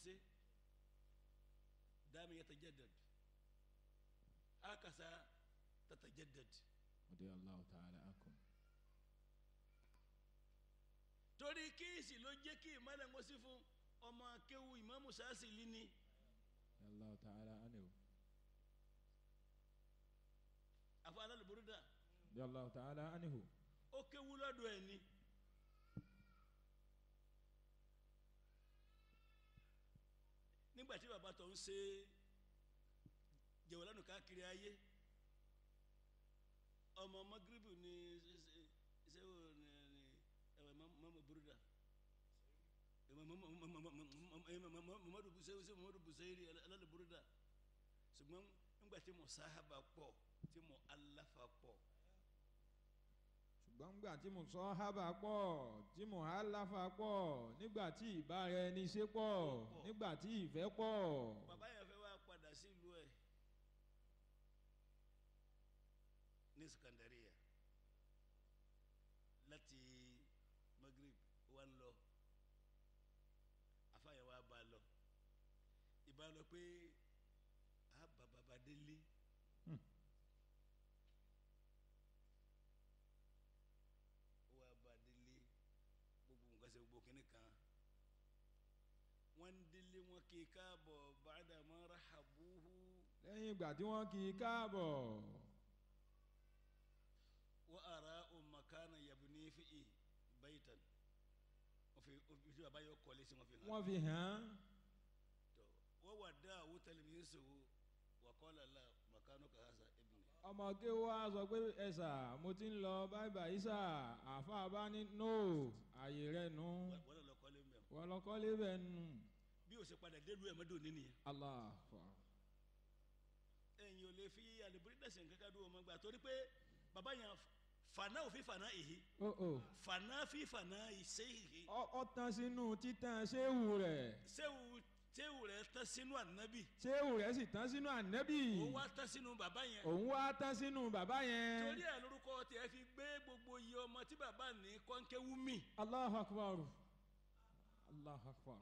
ṣe dami yatajaddad akasa tatajaddad. radiyallahu ta'ala ankum. torí kíyèsí ló jẹ́ kí ìmọ̀lẹ̀ ń sí fún ọmọ akéwu Ìmáàmù Ṣáṣìlì ni. radiyallahu ta'ala anhu. àfa Al-Burda. radiyallahu ta'ala anhu. ó kéwu lọ́dọ̀ ẹ̀ ni. nígbà tí bàbá tó ń ṣe jẹ̀wọ̀lánù káàkiri ayé ọmọ magribu ni ṣéwò ni Imam Burda Muhammadu Busairi Al-Burda ṣùgbọ́n nígbà tí mo sáhábà pọ̀ tí mo aláfa pọ̀. ṣùgbọ́n nígbà tí mo sọ hábà pọ̀ tí mo hálàfà pọ̀ nígbà tí ìbára ẹni ṣe pọ̀ nígbà tí ìfẹ́ pọ̀. bàbá yẹn fẹ́ wá padà sílùú ẹ̀ ní Sikandaria láti Maghrib wa ń lọ àfàyẹ̀ wa bá lọ ìbá lọ pé a bàbá délé. wa ba délé gbogbo nǹkan ṣe gbogbo kínní kan wọ́n délé wọn kì í káàbọ̀ ba'da ma rahabuhu. lẹ́yìn ìgbà tí wọ́n kì í káàbọ̀. wa ara'u makana yabni fihi baytan wọ́n fi ojú àbáyọ kọ́lé sí wọ́n fi hàn. wọ́n fi hàn. wọ́n wà dá àwọn tẹlifíṣàn sòwò wàkọ́lá la makano kahasa ibni. ọmọ kí wá sọ pé ẹ̀sà mo ti ń lọ báyìí sà àfa bá ní no àyè rẹ̀ nù. wọ́n lọ kọ́lé mbẹ́. wọ́n lọ kọ́lé bẹ́ẹ̀ nù. bí o ṣe padà délùú ẹ̀ mọ́dọ̀ nínú yẹn. Allah. ẹ̀yin ò lè fi Al-Burda sẹ̀ kankan dúró ọmọ gbà torí pé bàbá yẹn fana òfin fana èyí. fana fi fana ìṣe èyí. ọ tán sínú títàn séwù rẹ̀. séwù rẹ̀ tán sínú ànábì. séwù rẹ̀ sì tán sínú ànábì. òun wá tán sínú bàbá yẹn. òun wá tán sínú bàbá yẹn. torí ẹ̀ lórúkọ tiẹ̀ fi gbé gbogbo iye ọmọ tí bàbá ní kọ́ńkéwú mi. Allahu Akbar. Allahu Akbar.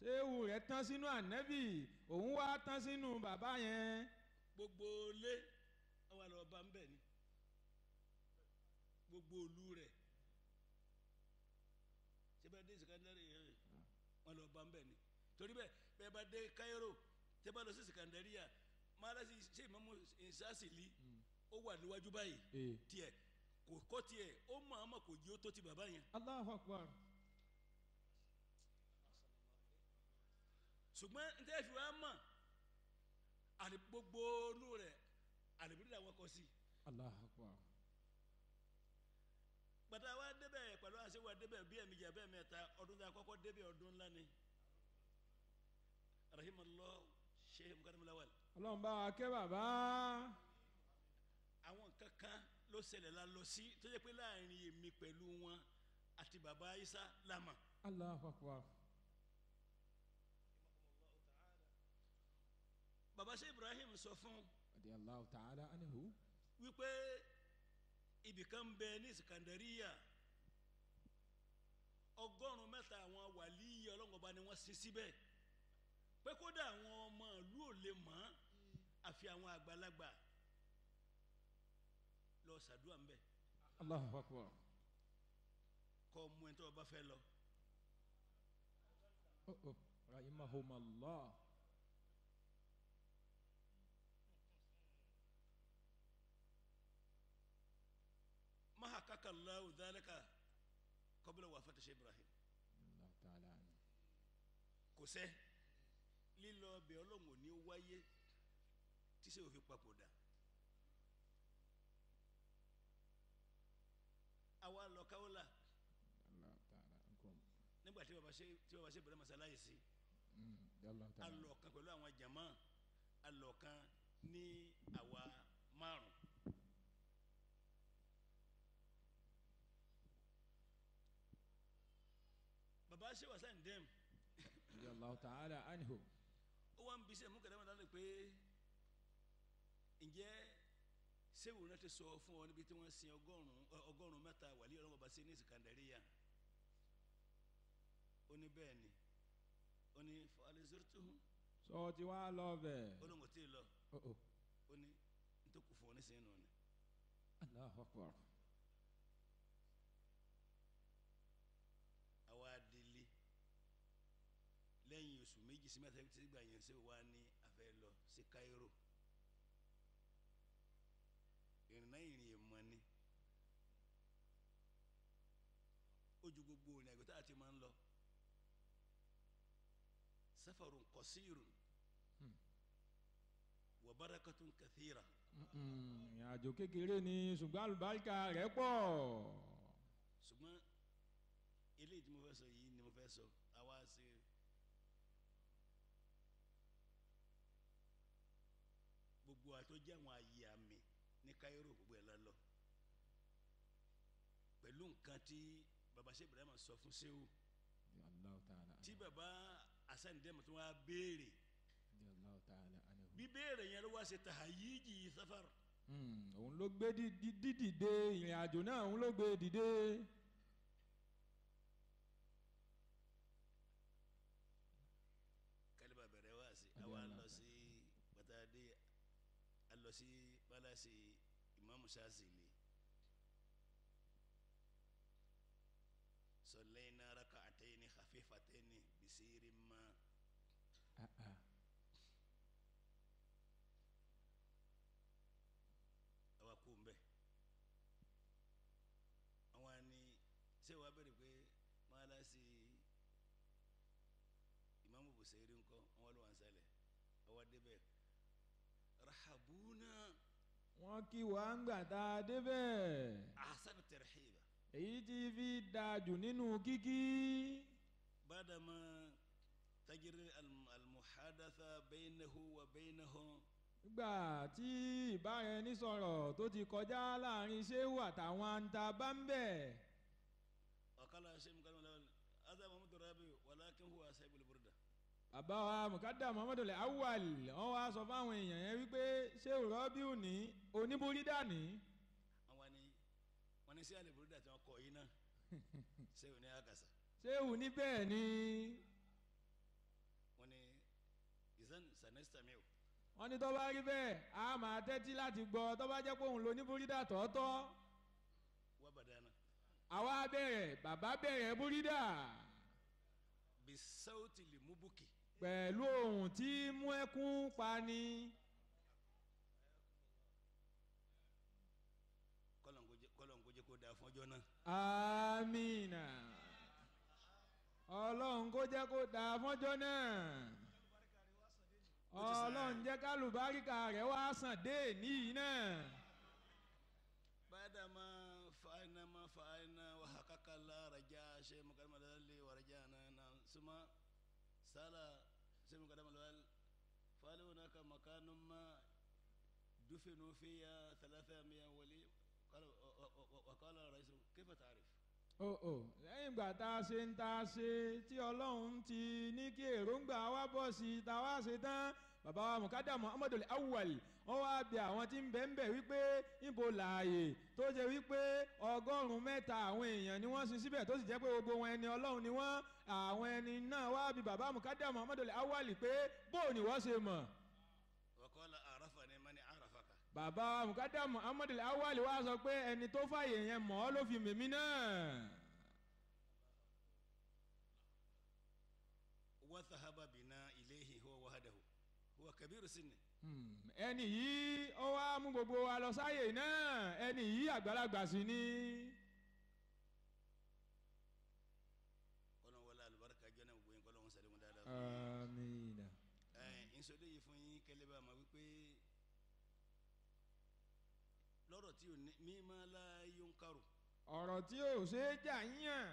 séwù rẹ̀ tán sínú ànábì òun wá tán sínú bàbá yẹn. gbogbo ilé àwọn àlọ́ ọba ń bẹ̀ ni gbogbo olú rẹ̀ ṣé bá dé Sikandari yẹn wọn lọ bá ń bẹ ni torí bẹ́ẹ̀ bá dé Cairo tẹ́ bá lọ sí Sikandaria maalasi ṣe Ìmámù Ṣáṣìlì ó wà níwájú báyìí tiẹ̀ kò kọ́ tiẹ̀ ó mọ̀ àmọ́ kò jí ó tó ti bàbá yẹn. Allahu Akbar. ṣùgbọ́n n tẹ́ fi wá mọ̀ àti gbogbo olú rẹ̀ Al-Burda wọn kọ sí. Allahu Akbar. gbàtà wa débẹ̀ pẹ̀lú àṣẹ wa débẹ̀ bí ẹ̀mí jà bẹ́ẹ̀ mẹ́ta ọdún tí a kọ́kọ́ débẹ̀ ọdún ńlá ni rahimallah Sheikh Mukarim Lawal. ọlọ́run bá wa kẹ́ bàbá. àwọn kankan ló ṣẹlẹ̀ la lọ sí tó jẹ́ pé láàrin èmi pẹ̀lú wọn àti bàbá Isa lama. Allahu Akbar. bàbá Sheikh Ibrahim sọ fún. radiyallahu ta'ala anhu. wípé ibìkan bẹ ní Sikandaria 100 àwọn wàlíyé ọlọ́ngọba ni wọ́n sin síbẹ̀ pé kódà àwọn ọmọ ìlú ò lè mọ̀ àfi àwọn àgbàlagbà lọ ṣàdúrà ńbẹ. Allahu Akbar. kọ́ mú ẹni tó bá fẹ́ lọ. rahimahumallah. ما حقق الله ذلك قبل وفاة Sheikh Ibrahim. Allah ta'ala. kò sẹ́ lílọ ọbẹ̀ ọlọ́run ní wáyé tí sẹ́ òfin papòdà. àwa lọ Kaola. Allah ta'ala. nígbà tí baba Sheikh Ibrahim masalaye sí. alọ̀kan pẹ̀lú àwọn jama alọ̀kan ní àwa 5. baba Sheikh Hasan Dème. radiyallahu ta'ala anhu. ó wá ń bí sẹ́ mú kẹ́lẹ́ mọ́ dáná pé ǹjẹ́ sẹ́wù náà ti sọ fún ọ níbi tí wọ́n sin 100 wàlíì ọlọ́wọ́ bá sí ní Sikandaria ó ní bẹ́ẹ̀ ni ó ní falizirtuhum. sọ ti wá lọ bẹ̀. ó lóun kò tí ì lọ. ó ní ntòkù fún ọ nísìnyí nù ni. Allahu Akbar. àwa délé lẹ́yìn oṣù méjì sí mẹ́ta tí gbà yẹn ṣe wá ní afẹ́ lọ sí Cairo. ìrìnà ìrìn èèmọ̀ ni ojú gbogbo òrìn àgbẹ̀ tá a ti máa ń lọ safarun qasirun wa barakatun kathira. ìrìn àjò kékeré ni ṣùgbọ́n àlùbáríkà rẹ̀ pọ̀. ṣùgbọ́n eléyìí tí mo fẹ́ sọ yìí ni mo fẹ́ sọ àwa ṣe gbogbo àtọ́jú àwọn àyè àmì ní Cairo gbogbo ẹ̀ la lọ pẹ̀lú nǹkan tí baba Sheikh Ibrahim sọ fún Sehu tí baba Hasan Dème tó wá béèrè bí béèrè yẹn ló wá ṣe tahayiji safar. òun ló gbé dídìde ìrìn àjò náà òun ló gbé dìde. kálíbà bẹ̀rẹ̀ wá sí àwa lọ sí pàtàkì a lọ sí balasi Imamu Shazili. صلينا ركعتين خفيفتين بسير ما àwa kú mbẹ àwọn ni ṣé wàá bẹ̀rẹ̀ pé máa lá sí Imamu Busiri ńkọ́ wọn ló wà ń sálẹ̀ àwa débẹ̀ rahabuna wọ́n kí wàá ń gbà tá a débẹ̀. ahsanu tarhiba. èyí tí fi dáa jù nínú kíkí. badama tajiri almuhadatha baynahu wa baynahum. nígbà tí ìbáraẹnisọ̀rọ̀ tó ti kọjá láàrin Ṣéhù àtàwọn anta bá ń bẹ̀. ọ̀kálà ṣe mú هذا محمد الرابع ولكن هو صاحب البردة. bàbá wa mùkádà Muhammadu Awwal wọ́n wá sọ fáwọn èèyàn yẹn wípé Ṣéhù Rọ́bíù ní oníbúrídà ní. wọ́n ní sí àlèbúrídà tí wọ́n kọ yìí náà Ṣéhù ní àgàsà. Ṣéhù ní bẹ́ẹ̀ ni. wọ́n ní ìsàn sanestamiu. wọ́n ní tó bá rí bẹ́ẹ̀ a máa tẹ́tí láti gbọ́ tó bá jẹ́ pé òun lo oníbúrídà tọ́tọ́. wọ́n bàdánà. àwa bẹ̀rẹ̀ bàbá bẹ̀rẹ̀ búrídà. bisauti limubuki. pẹ̀lú ohùn tí mú ẹkún pani. kọ́lọ̀ ń kó jẹ́ kó dáa fọ́jọ́ náà. amiina ọlọ́run kó jẹ́ kó dáa fọ́jọ́ náà. ọlọ́run jẹ́ kálùbáríkà rẹ̀ wá sàn dé níyì náà. بعدما فعلنا ما فعلنا وحقق الله رجاء شيء مقدم الله ورجعنا ثم سال شيء مقدم الله فعل هناك مكان ما دفنوا فيها 300 ولي وقال الرئيس كيف تعرف؟ lẹ́yìn ìgbà tá a ṣe ń ta ṣe tí ọlọ́run ti ní kí èròǹgbà wa bọ̀ sí i tá a wá ṣe tán bàbá wa mùkádà Muhammadu Awwal wọ́n wá bẹ àwọn tí ń bẹ ń bẹ wípé níbo láàyè tó jẹ́ wípé 100 àwọn èèyàn ni wọ́n sin síbẹ̀ tó sì jẹ́ pé gbogbo wọn ẹni ọlọ́run ni wọ́n àwọn ẹni náà wá bí bàbá mùkádà Muhammadu Awwal pé bóò ni wọ́n ṣe mọ̀. waqala arafani man arafaka. bàbá mùkádà Muhammadu Awwal wá sọ pé ẹni tó fàyè yẹn mọ̀ ọ́ ló fi mèmí náà. wa dhahaba bina ilayhi huwa wahdahu huwa kabiru sinni. ẹni yìí ó wá mú gbogbo wa lọ sáyè náà ẹni yìí àgbàlagbà sí ni. kọ́nà wọlé alùbáríkà jẹ́ náà gbogbo yín kọ́nà wọn sàlẹ̀ wọn dáadáa. amiina. ìsọdẹ yìí fún yín kẹlẹ́ bá a ma wípé lọ́rọ̀ tí o ní mímọ́ la yóò ń kárò. ọ̀rọ̀ tí o ṣe é jà yíyàn.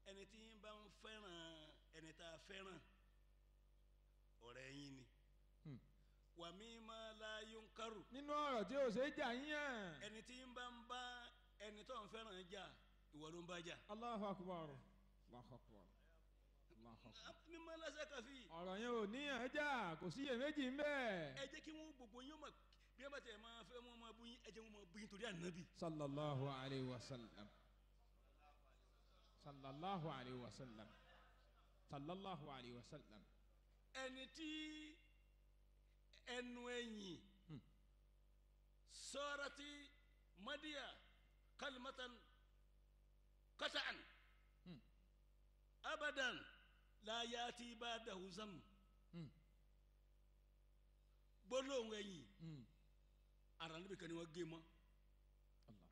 ẹni tí yín bá ń fẹ́ràn ẹni tá a fẹ́ràn ọ̀rẹ́ yín ni. wà mímọ́ la yóò ń kárò. nínú ọ̀rọ̀ tí o ṣe é jà yíyàn. ẹni tí yín bá ń bá ẹni tó ń fẹ́ràn jà ìwọ ló ń bá jà. Allahu Akbar. Allahu Akbar. mímọ́ lásẹ̀ kàfí. ọ̀rọ̀ yẹn ò níyàn ẹ jà kò sí iyèméjì ń bẹ́ẹ̀. ẹ jẹ́ kí wọ́n gbogbo yín mọ̀ bí wọ́n bá tẹ̀ máa fẹ́ wọ́n máa bú yín ẹ jẹ́ wọ́n máa bú yín torí ànábì. sallallahu alayhi wa sallam. sallallahu alayhi wa sallam. sallallahu alayhi wa sallam. ẹni tí ẹnu ẹ̀yìn sọ́ọ́rọ́tì madiya kalimatan qat'an abadan la yati ba'dahu zam gbólóhùn ẹ̀yìn ara níbi kan ni wọ́n gé mọ́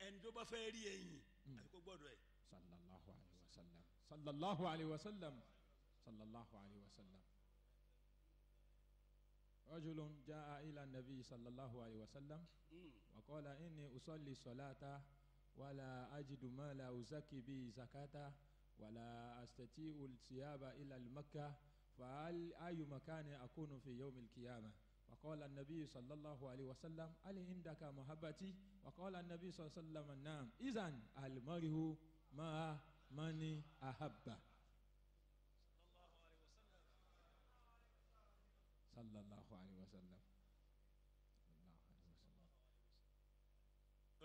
ẹni tó bá fẹ́ rí ẹ̀yìn àti kó gbọ́dọ̀ ẹ̀. sallallahu alayhi wa sallam sallallahu alayhi wa sallam sallallahu alayhi wa sallam. رجل جاء إلى النبي صلى الله عليه وسلم وقال إني أصلي الصلاة ولا أجد ما لا أزكي به زكاة ولا أستطيع الثياب إلى المكة فهل أي مكان أكون في يوم القيامة؟ وقال النبي صلى الله عليه وسلم هل عندك محبتي؟ وقال النبي صلى الله عليه وسلم نعم إذن المرء مع من أحبه. صلى الله عليه وسلم.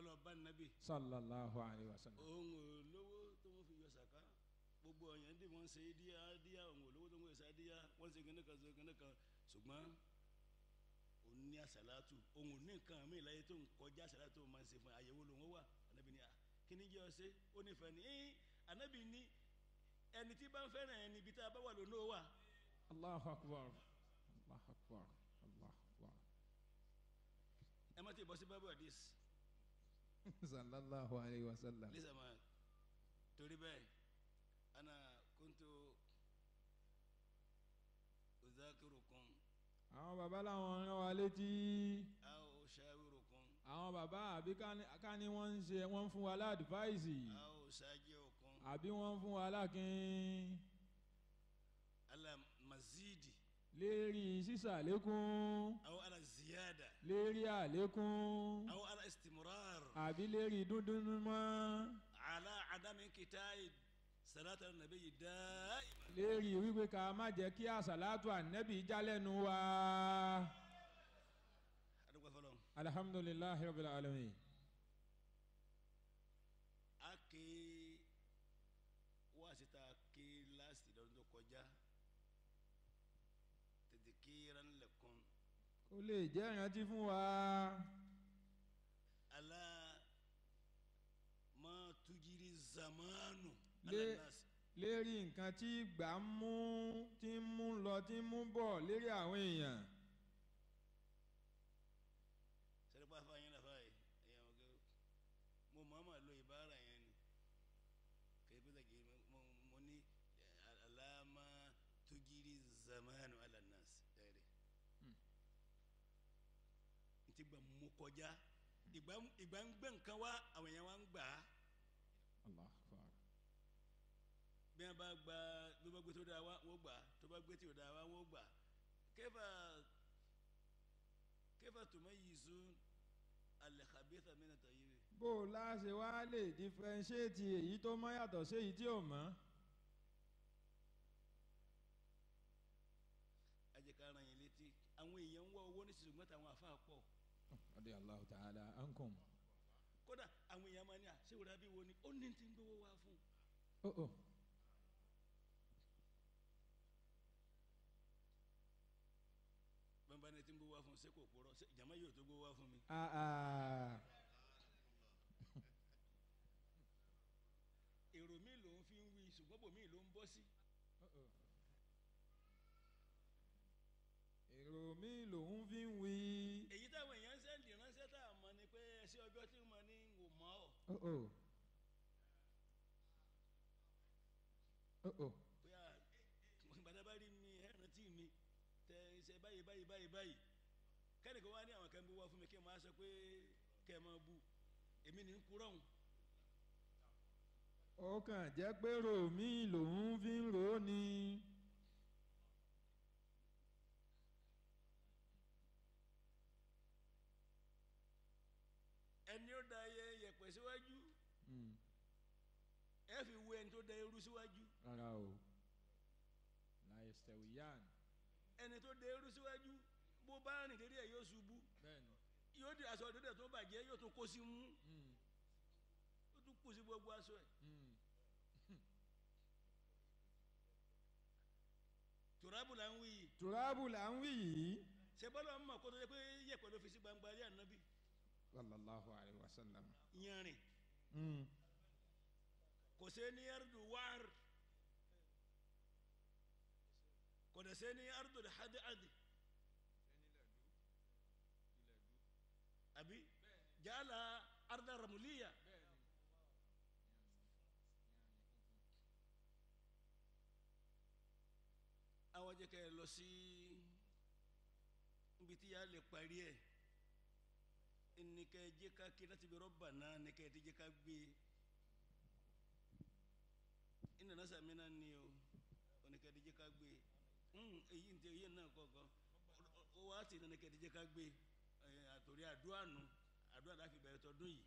ọlọ́ba nàbí. صلى الله عليه وسلم. òun ò lówó tó ń fi yọ sàká gbogbo ọ̀yàn dì wọ́n ṣe díà òun ò lówó tó ń fi ṣe díà wọ́n ṣe kẹ́ndẹ́kan ṣe kẹ́ndẹ́kan ṣùgbọ́n òun ní àṣàlátù òun ò ní nǹkan mi láyé tó ń kọjá àṣàlátù máa ń ṣe fún àyẹ̀wò lòun wà ànábì ní kí ni jẹ́ ọṣẹ́ ó nífẹ̀ẹ́ ní ànábì ní ẹni tí bá ń fẹ́ràn ẹni ibi tá a bá wà lónà ó wà. Allahu akbar. Allahu akbar. Allahu akbar. ẹ má ti bọ́ sí bábú àdìs. sallallahu alayhi wa sallam. lisa ma torí bẹ́ẹ̀ ana kuntu uzakirukum. àwọn baba làwọn rán wa létí. aw shawirukum. àwọn baba àbí ká ní wọ́n ń ṣe wọ́n ń fún wa ládùváìsì. aw sajiukum. àbí wọ́n ń fún wa lákin. ala mazidi. lérí sísàlékún. aw ala ziyada. lérí àlékún. aw ala istimrar. àbí lérí dúndún mọ́. ala adami kitai salatu nabiyyi daima. lérí wípé ká má jẹ́ kí àsàlátù ànẹ́bì jálẹ̀nu wa. adúgbò fọlọ́. alhamdulillahi rabbil alamin. a ké wá síta ké láti lọ́dún tó kọjá tadhkiran lakum. ó lè jẹ́ ìrántí fún wa. ala ma tujiri zamanu. lérí nǹkan tí gbà ń mú tí ń mú lọ tí ń mú bọ̀ lérí àwọn èèyàn. sẹ́dẹ̀pá fáyín náà fáyì ẹ̀yàn ọ̀gẹ́ mo máa lo ìbára yẹn ni kẹ́ẹ́ pẹ́sẹ̀ kì í mo ní alama tujiri zamanu alanas ẹ̀rẹ̀ ntí gbà mú kọjá ìgbà ń gbé nǹkan wá àwọn èèyàn wá ń gbà á. Allahu Akbar. bí wọn bá gba bí wọn bá gbé tó dáa wá wọn gbà tó bá gbé tí ò dáa wá wọn gbà kẹfà tumayyizu al-khabitha min at-tayyib. bó o láṣẹ wá lè differentiate èyí tó mọ́ yàtọ̀ sí èyí tí ò mọ́. ajẹ́ ká ara yẹn létí àwọn èèyàn ń wá owó ní sísè mọ́ta àwọn àfáà pọ̀. radiyallahu ta'ala ankum. kódà àwọn èèyàn máa ní à ṣé wòlá bí wo ni ó ní ti ń gbowó wá fún. bàbá ní ti ń gbowó wá fún ṣé kò purọ́ jàmá yóò tó gbowó wá fún mi. èrò mi ló ń fi ń wí ṣùgbọ́n bòmí ló ń bọ́ sí. èrò mi lòun fi ń wí. èyí táwọn èèyàn ń sẹ́ndì ránṣẹ́ tá a mọ̀ ni pé ṣé ọjọ́ tí mo ní wò mọ́ ọ. bóyá ìbàdàn bá rí mi ẹ̀ràn tí mi tẹ ṣe báyìí báyìí báyìí báyìí kẹ́nìkan wá ní àwọn kan bí wá fún mi kí n máa sọ pé kẹ́ ẹ máa bu èmi ní kúrọ̀ ọ̀hún. ó kàn jẹ́ pé rò mí lòun fi ń rò ó ni. ẹni ó da yẹ̀pẹ̀ síwájú ẹ fi wo ẹni tó da irú síwájú. rárá o la yastawiyan. ẹni tó da irú síwájú bó bá rìn dédé ẹ yóò ṣubú. bẹ́ẹ̀ni. yóò di aṣọ dédé tó bàjẹ́ yóò tún kó sí mú. yóò tún kù sí gbogbo aṣọ ẹ̀. tùrábù là ń wí yìí. tùrábù là ń wí yìí. ṣé bọ́lá ń mọ̀ kó tó yẹ pé yẹ̀pẹ̀ ló fi sí gbangba ilé ànábì. sallallahu alayhi wa sallam. yanrìn. kò sí ní ardu wàr. kò dẹ̀ sí ní ardu hadi. àbí jàlá arda ramuliya. àwọn jẹ́ kẹ́ ẹ lọ sí ibi tí yàá lè parí ẹ̀ ẹnìkẹ́ jẹ́ ká kí láti bí rọ́bà náà ẹnìkẹ́ ti jẹ́ ká gbé ìnana sàmì náà ni o ẹnìkẹ́ ti jẹ́ ká gbé èyí ntẹ èyí náà kọ̀ọ̀kan ó wá sí ẹnìkẹ́ ti jẹ́ ká gbé àtòrí àdúrà nù àdúrà láfi bẹ̀rẹ̀ tọdún yìí.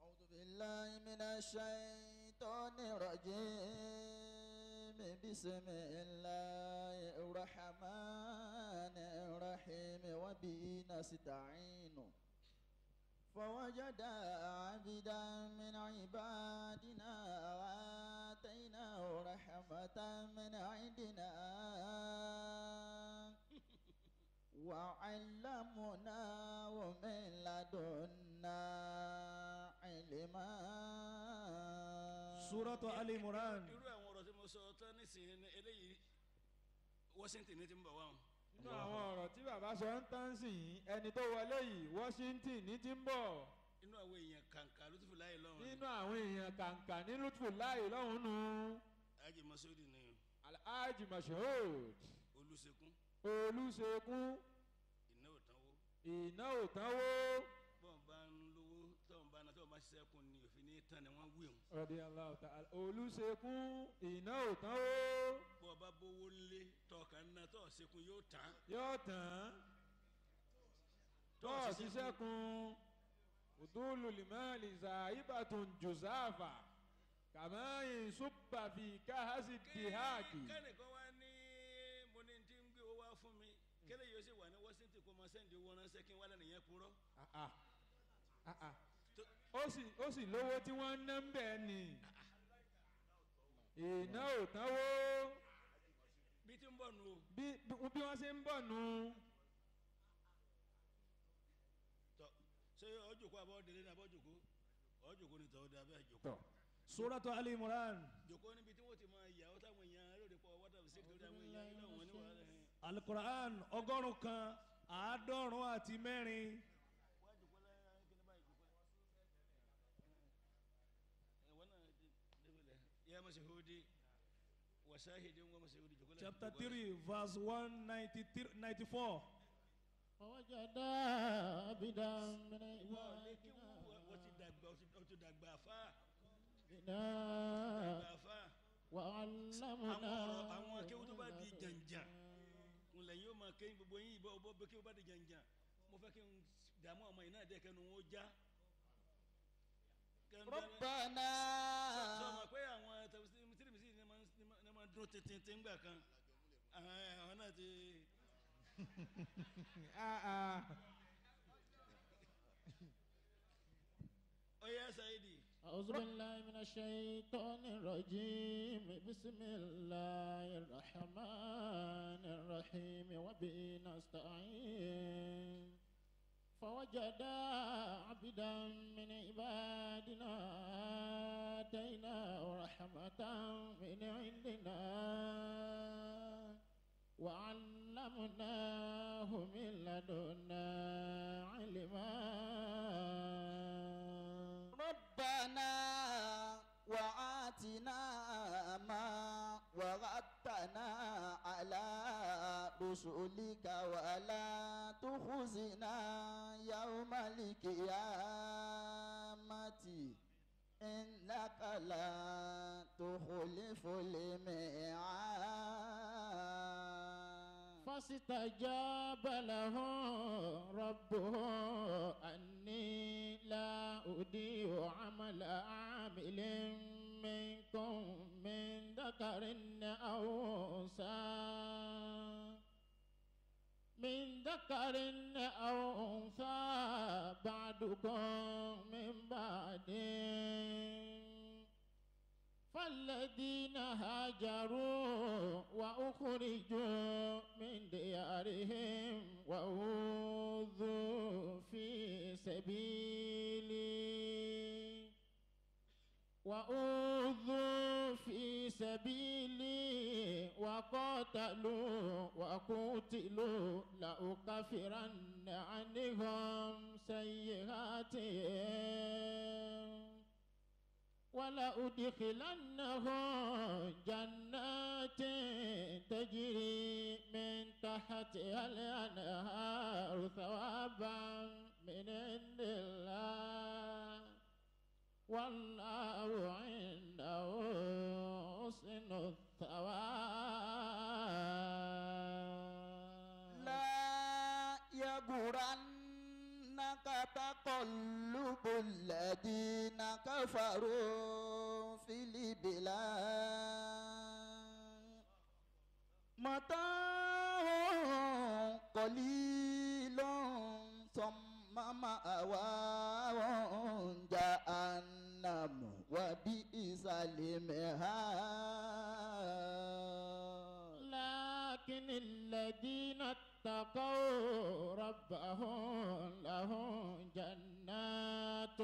أعوذ بالله من الشيطان الرجيم بسم الله الرحمن الرحيم وبه نستعين فوجد عبدا من عبادنا وآتيناه رحمة من عندنا وعلمناه من لدنا علما. سورة آل عمران. irú àwọn ọ̀rọ̀ tí mo sọ tán nísìnyí eléyìí Washington ní ti ń bọ̀ wá. nínú àwọn ọ̀rọ̀ tí bàbá sọ ń tán sí yìí ẹni tó wọlé yìí Washington ní ti ń bọ̀. inú àwọn èèyàn kàǹkà lótùfù láyé lọ́hùn. nínú àwọn èèyàn kàǹkà ní lótùfù láyé lọ́hùn nù. Alhaji Masudi ni. Alhaji Mashood. Olúṣekún. Olúṣekún. iná ò tán wó. iná ò tán wó. bọ́n bá ń lówó tọ́wọ́n bá ń tọ́wọ́n bá ṣiṣẹ́ kun ni òfin ní tán ni wọ́n wí òun. Radiyallahu ta'ala. Olúṣekún iná ò tán wó. bọ́ ọ bá bówó lé tọkàn ńnà tọ́ ṣekun yóò tán. yóò tán. tọ́ ṣiṣẹ́ kun. udulu limali zaibatun juzafa kàmáyìn súpà fi káhásì dìháàkì. kẹ́nìkan wá ní mo ní tí ń gbé owó wá fún mi kẹ́lẹ́ yóò ṣe wà ní Washington kó máa sẹ́ndì owó ránṣẹ́ kí n wá lẹ́nu yẹn kúrọ́. ó sì lówó tí wọ́n ń ná ń bẹ̀ ni iná ò tán wó. bí tí ń bọ̀ nù o. bí wọ́n ṣe ń bọ̀ nù. tọ́ ṣé ọjọ́kọ́ àbọ̀ délé ní abọ́jọ́kọ́ ọjọ́kọ́ ni tọ́ da bẹ́ẹ̀ jọ́kọ́. Suratu Ali Imran. jòkó níbi tí wọ́n ti máa yà ọ́ táwọn èèyàn lóde pọ̀ wọ́tà sí torí àwọn èèyàn ilé wọn níwà rẹ̀. Al-Qur'an 154. wá jòkó lẹ́yìn kí ni báyìí jòkó wọ́n náà débìlẹ̀ yá Mas'udi wa shahidin wa Mas'udi jòkó lẹ́yìn. Chapter 3 verse 194. فوجد عبدا من عبادنا wọ́n ti dàgbà fáà. àwọn akéwù tó bá di jànjàn ńlẹ̀ yóò máa kéyìn gbogbo yín ìbọn ọbọ̀ bẹ́ẹ̀ kí wọ́n bá di jànjàn mo fẹ́ kí n dààmú ọmọ yìí náà dẹ́ kẹ́nu wọn ó já. ربنا sọ ma pé àwọn tìrìmìsì ni máa dúró tètè ńgbà kan àwọn náà ti. Oya Saidi. أعوذ بالله من الشيطان الرجيم بسم الله الرحمن الرحيم وبه نستعين فوجد عبدا من عبادنا آتيناه رحمة من عندنا وعلمناه من لدنا علما ربنا وآتنا ما وعدتنا على رسلك ولا تخزنا يوم القيامة إنك لا تخلف الميعاد فاستجاب له ربه أني لا أضيع عمل عامل منكم من ذكر أو أنثى أو أنثى بعدكم من بعد فالذين هاجروا أخرجوا من ديارهم وأوذوا في سبيلي وقاتلوا وقتلوا لأكفرن عنهم سيئاتهم ولأدخلنهم جنات تجري من تحتها الأنهار ثوابا من عند الله والله عنده حسن الثواب. لا يغرنك تقلب الذين كفروا في البلاد متاع قليل ثم مأواهم جهنم وبئس المهاد. لكن الذين اتقوا ربهم لهم جنات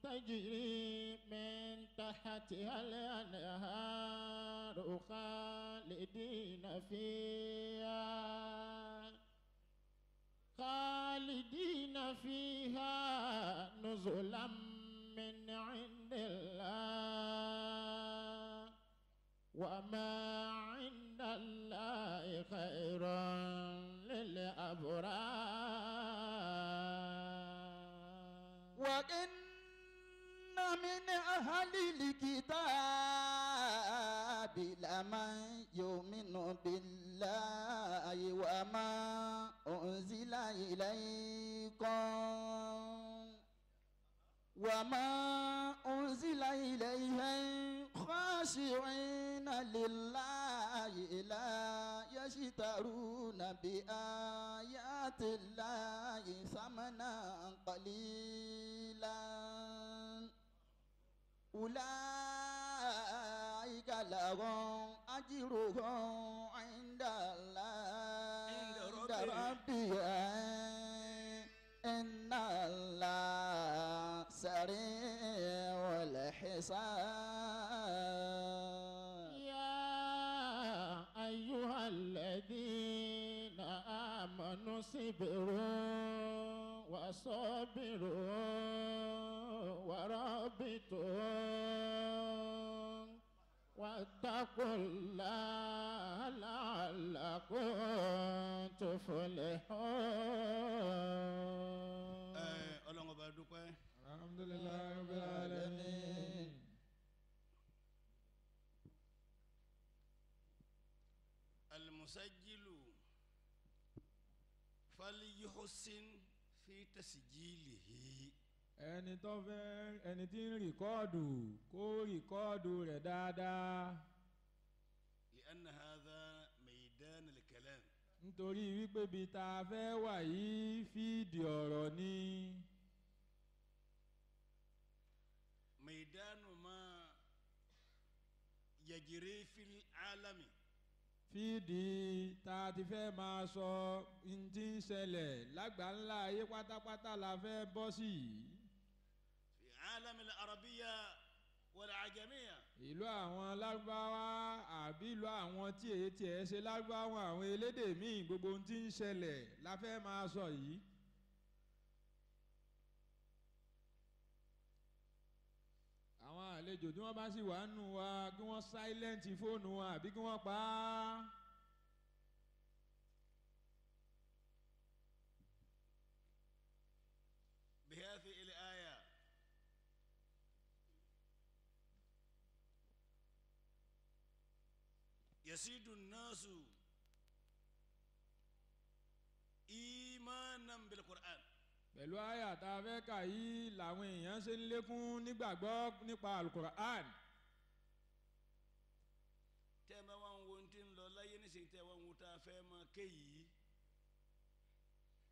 تجري من تحتها الأنهار خالدين فيها نزلا من عند الله وما عند الله خير للأبرار. وإن من أهل الكتاب لمن يؤمن بالله وما أنزل إليهم خاشعين لله لا يشترون بآيات الله ثمنا قليلا أولئك لهم أجرهم عند الله عند ربهم إن الله سريع الحساب. يا أيها الذين آمنوا اصبروا وصابروا ورابطوا واتقوا الله لعلكم تفلحون. Ọlọ́run ọba dúpẹ́. alhamdulilayi rabbil alamin. المسجل فليحسن في تسجيله. ẹni tó fẹ́ ẹni tí ń rìkọ́ọ̀dù kó rìkọ́ọ̀dù rẹ̀ dáadáa. لأن هذا ميدان الكلام. nítorí wípé bí tá a fẹ́ wà yìí fíìdì ọ̀rọ̀ ni. ميدان ما يجري في العالم. fíìdì tá a ti fẹ́ máa sọ n tí ń ṣẹlẹ̀ lágbàńlá ayé pátápátá la fẹ́ bọ́ sí yìí. في عالم العربية والعجمية. ìlú àwọn lárúbáwá àbí ìlú àwọn tí èyí tiẹ̀ ṣe lárúbáwá àwọn elédè míì gbogbo ohun tí ń ṣẹlẹ̀ la fẹ́ máa sọ yìí. àwọn àlejò tí wọ́n bá sì wà nù wa kí wọ́n sáílẹ́ǹtì fóònù wọn àbí kí wọ́n pa á. بهذه الآية يزيد الناس إيمانا بالقرآن. pẹ̀lú àyà tá a fẹ́ kà yìí làwọn èèyàn ṣe ń lékún nígbàgbọ́ nípa alukur'an. tẹ́ ẹ bá wá ń wo ohun tí ń lọ láyé nísìnyí tẹ́ ẹ wá ń wo tá a fẹ́ máa ké yìí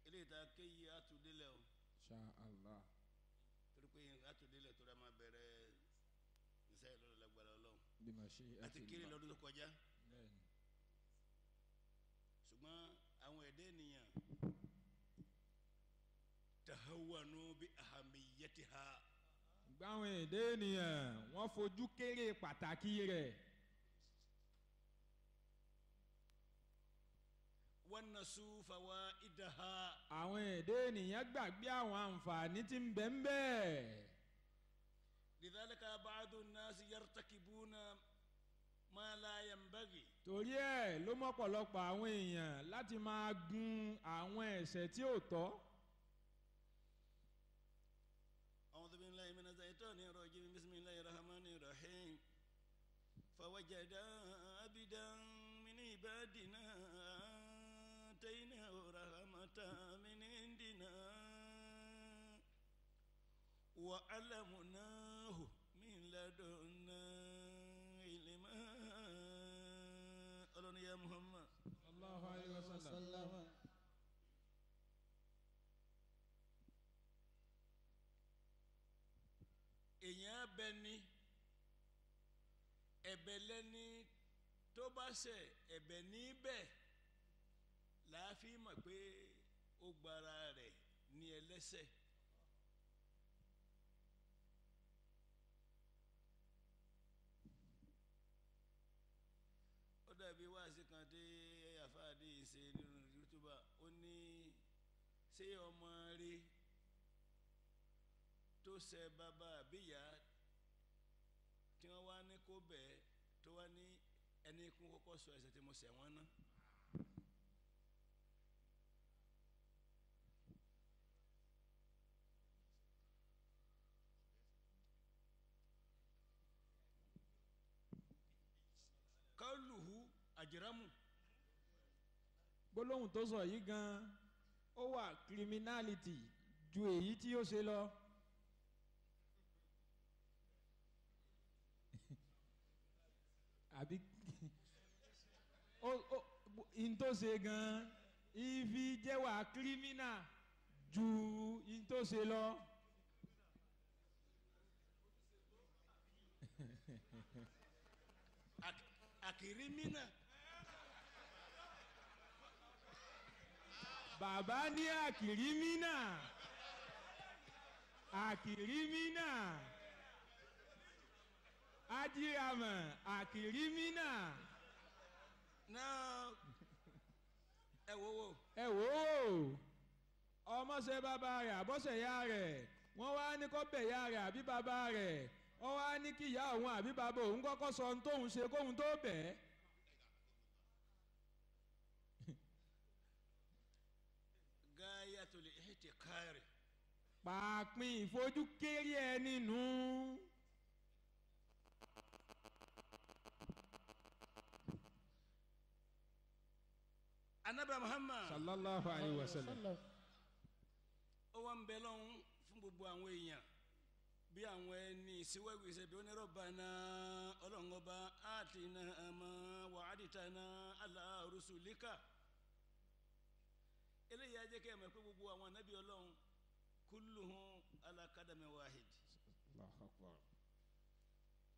eléyìí tá a ké yìí á tún délẹ̀ o. Insha Allah. torí pé á tún délẹ̀ tó rà máa bẹ̀rẹ̀ iṣẹ́ ìlú lágbára Ọlọ́run. bí ma ṣe àti kiri lọ́dún tó kọjá. bẹ́ẹ̀ni. hawanu bi ahamiyatiha. gbáwọn èdè ènìyàn wọ́n fojú kéré pàtàkì rẹ̀. wan nasu fawaidaha. àwọn èdè ènìyàn gbàgbé àwọn àǹfààní tí ń bẹ ń bẹ. lidhalika ba'du an-nas yartakibuna ma la yanbaghi. torí ẹ̀ ló mọ́pọ̀lọpọ̀ àwọn èèyàn láti máa gun àwọn ẹ̀ṣẹ̀ tí ò tọ́. a'udhu billahi minash shaitanir rajim bismillahir rahmanir rahim. fawajada abidan min ibadina ataynahu rahmatan min indina wa 'allamnahu min ladunna ilma. ọlọ́ni ya Muhammad. Allahu alayhi wa sallam. èèyàn bẹ ní ẹ̀bẹ̀ lẹ́ni tó bá ṣẹ̀ ẹ̀bẹ̀ níbẹ̀ láàfin mọ̀ pé ó gbára rẹ̀ ní ẹlẹ́ṣẹ̀. ó dàbí wáàsí kan tí àfáàdé ṣe nínú YouTube ó ní ṣé ọmọ rí tó ṣẹ̀ bàbá àbíyá tí wọ́n wá ní kó bẹ́ẹ̀ tó wá ní ẹni kún kọ́kọ́ sọ ẹ̀ṣẹ̀ tí mo ṣẹ̀ wọ́n ná. kálùhù àjẹrámù. gbólóhùn tó sọ yìí gan ó wà criminality ju èyí tí ó ṣe lọ. àbí in tó ṣe gan ifi jẹ́wà criminal ju in tó ṣe lọ. àkìrímínà. bàbá ní àkìrímínà àkìrímínà ajíramọ̀ àkìrímínà. náà ẹ wò wò. ẹ wò ó ọmọ ṣe bàbá rẹ̀ àbọ̀ṣẹ̀ ya rẹ̀ wọ́n wá ní kó bẹ̀ ya rẹ̀ àbí bàbá rẹ̀ wọ́n wá ní kí ìyá òun àbí bàbá òun kọ́kọ́ sọ ohun tóun ṣe kóun tó bẹ̀ ẹ́. gayatul ihtikari. pàápín ìfojú kéré ẹ nínú. anabi Muhammad sallallahu alayhi wa sallam. ó wá ń bẹ lọ́hún fún gbogbo àwọn èèyàn bí àwọn ẹni ìsíwájú ìṣẹ̀bí onírọ̀bànà ọlọ́ngọba àtìná àmọ́ wa'adtana ala rusulika. eléyìí ajẹ́ kẹ́ ẹ̀ mọ̀ pé gbogbo àwọn anábì ọlọ́run kulluhum ala qadami wahid.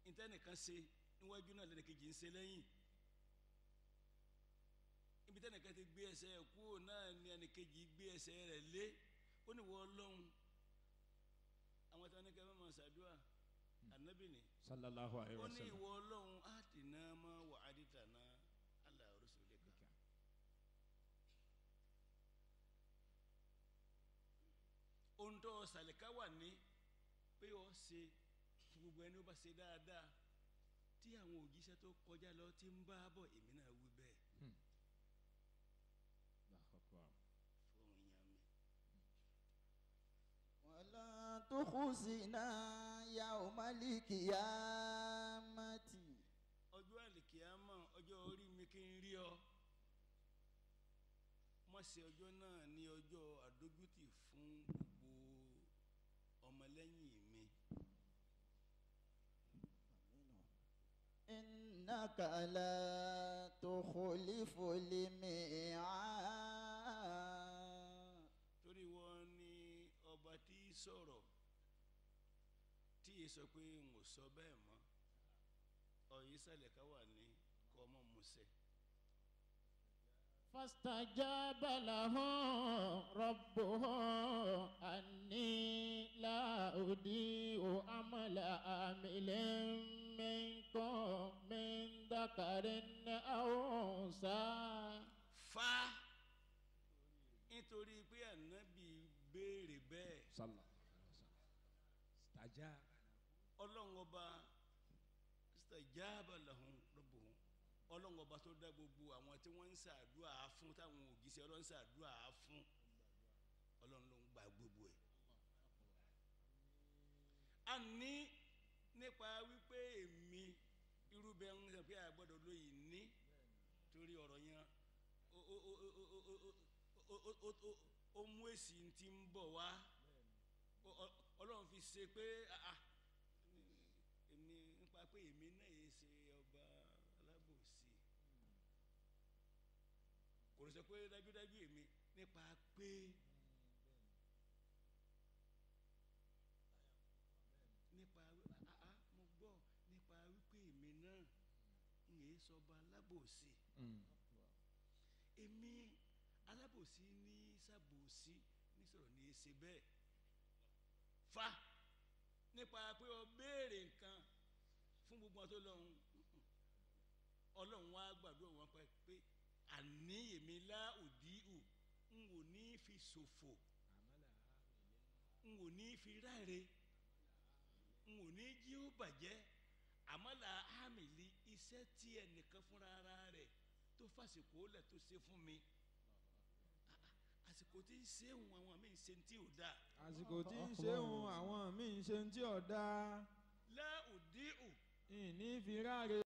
ìtẹ́nìkan ṣe níwájú náà lẹ́nìkejì ń ṣe lẹ́yìn. ibi tẹ́nìkan ti gbé ẹsẹ̀ ẹ̀ kúrò náà ni ẹnìkejì gbé ẹsẹ̀ rẹ̀ lé. ó ní wọ́n ọlọ́run àwọn tí wọ́n ní kẹ́mẹ́ máa ṣàdúrà ànábì ni. sallallahu alayhi ó wa ní sallam. ìwọ ọlọ́run àtìná ma wa'adtana ala rusulika. ohun tó sàlẹ̀ká wà ní pé ó ṣe fún gbogbo ẹni ó bá ṣe dáadáa tí àwọn òjíṣẹ́ tó kọjá lọ ti ń bá bọ̀ èmi náà wí bẹ́ẹ̀ fún ìyá mi. wala tukhzina yawmal qiyamati. ọjọ́ àlìkìyámà ọjọ́ orí mi kí n rí ọ má ṣe ọjọ́ náà ní ọjọ́ àdójútì fún gbogbo ọmọlẹ́yìn mi. innaka la tukhliful mi'ad. torí wọn ní ọba tí í sọ̀rọ̀ tí ì sọ pé n ò sọ bẹ́ẹ̀ mọ́ ọ̀yìn sàlẹ̀ ká wà ní kọ́ ọmọ musẹ̀. فاستجاب لهم ربهم أني لا أضيع عمل عامل منكم من ذكر أو أنثى. fa nítorí pé ànábì béèrè bẹ́ẹ̀ sálà stajà ọlọ́run ọba istajaba lahum rabbuhum ọlọ́run ọba tó dá gbogbo àwọn tí wọ́n ń ṣàdúrà fún táwọn ògìṣẹ́ ọlọ́run ń ṣàdúrà fún ọlọ́run ló ń gba gbogbo ẹ̀. a ní nípa wípé èmi irú bẹ́ẹ̀ ń sọ pé àgbọ̀dọ̀ lóyìn ní torí ọ̀rọ̀ yẹn ó mú èsì tí ń bọ̀ wá ọlọ́run fi ṣe pé èmi nípa pé èmi náà yé ṣe ọba alábòsí kò lè sọ pé dájúdájú èmi nípa pé mo gbọ́ nípa wípé èmi náà ń yé sọba alábòsí èmi alábòsí ní sàbòsí ní sọ̀rọ̀ ní ṣe bẹ́ẹ̀ fa nípa pé o béèrè nǹkan fún gbogbo ọtọ lọ́hùn ọlọ́run wá gbàdúrà wọn pé àní èmi lá òdìhù n ò ní fi ṣòfò n ò ní fi ráre n ò ní jí ó bàjẹ́ àmàlà àmìlí iṣẹ́ tí ẹnìkan fúnra ara rẹ̀ tó fàṣìkò lẹ̀ tó ṣe fún mi àsìkò tí ń ṣéhùn àwọn míì ṣe tí ò dáa. àsìkò tí ń ṣéhùn àwọn míì ṣe tí ò dáa. lá òdìhù ìní fi ráre.